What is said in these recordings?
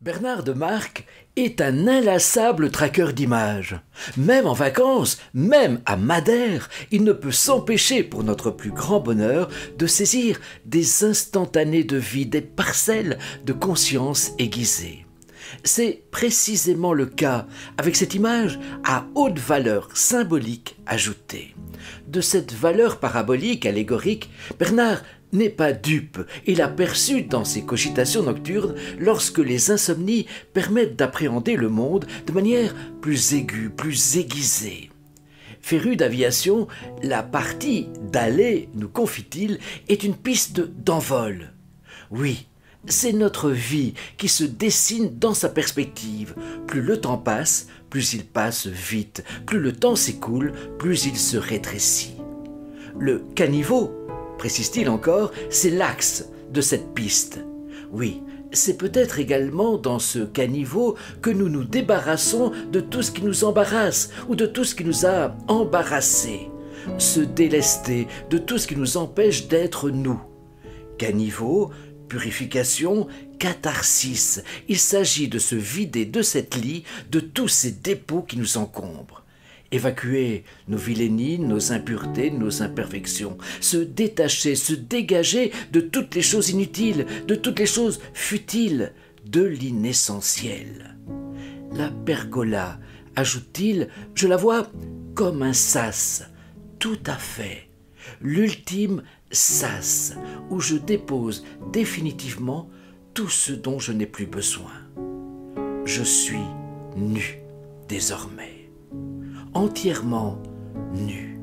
Bernard de Marck est un inlassable traqueur d'images. Même en vacances, même à Madère, il ne peut s'empêcher, pour notre plus grand bonheur, de saisir des instantanés de vie, des parcelles de conscience aiguisées. C'est précisément le cas avec cette image à haute valeur symbolique ajoutée. De cette valeur parabolique, allégorique, Bernard n'est pas dupe et l'a perçue dans ses cogitations nocturnes lorsque les insomnies permettent d'appréhender le monde de manière plus aiguë, plus aiguisée. Féru d'aviation, la partie d'aller, nous confie-t-il, est une piste d'envol. Oui, c'est notre vie qui se dessine dans sa perspective. Plus le temps passe, plus il passe vite. Plus le temps s'écoule, plus il se rétrécit. Le caniveau, précise-t-il encore, c'est l'axe de cette piste. Oui, c'est peut-être également dans ce caniveau que nous nous débarrassons de tout ce qui nous embarrasse ou de tout ce qui nous a embarrassés. Se délester de tout ce qui nous empêche d'être nous. Caniveau, purification, catharsis. Il s'agit de se vider de cette lie, de tous ces dépôts qui nous encombrent. Évacuer nos vilainies, nos impuretés, nos imperfections. Se détacher, se dégager de toutes les choses inutiles, de toutes les choses futiles, de l'inessentiel. La pergola, ajoute-t-il, je la vois comme un sas. Tout à fait. L'ultime sas, où je dépose définitivement tout ce dont je n'ai plus besoin. Je suis nu désormais, entièrement nu.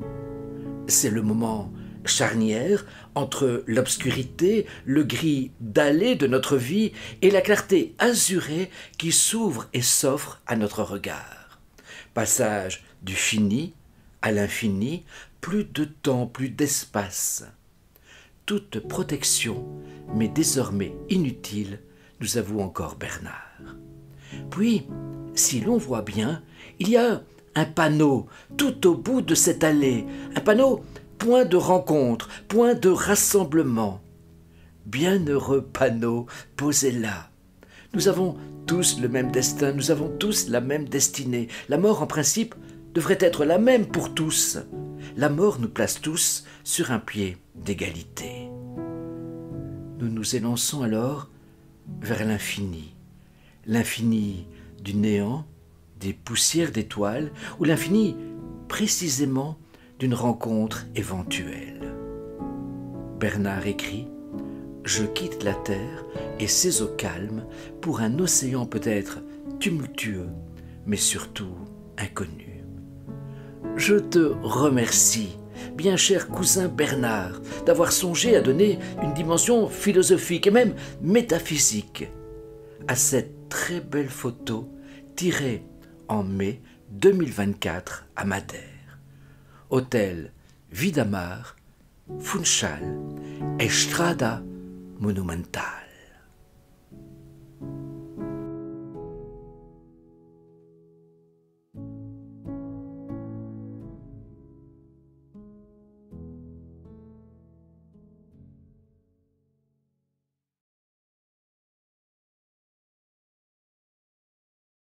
C'est le moment charnière entre l'obscurité, le gris dallé de notre vie et la clarté azurée qui s'ouvre et s'offre à notre regard. Passage du fini à l'infini, plus de temps, plus d'espace. Toute protection, mais désormais inutile, nous avoue encore Bernard. Puis, si l'on voit bien, il y a un panneau tout au bout de cette allée, un panneau point de rencontre, point de rassemblement. Bienheureux panneau posé là. Nous avons tous le même destin, nous avons tous la même destinée. La mort, en principe, devrait être la même pour tous. La mort nous place tous sur un pied d'égalité. Nous nous élançons alors vers l'infini. L'infini du néant, des poussières d'étoiles, ou l'infini précisément d'une rencontre éventuelle. Bernard écrit « Je quitte la terre et ses eaux calmes pour un océan peut-être tumultueux, mais surtout inconnu. » Je te remercie, bien cher cousin Bernard, d'avoir songé à donner une dimension philosophique et même métaphysique à cette très belle photo tirée en mai 2024 à Madère. Hôtel Vidamar, Funchal, Estrada Monumental.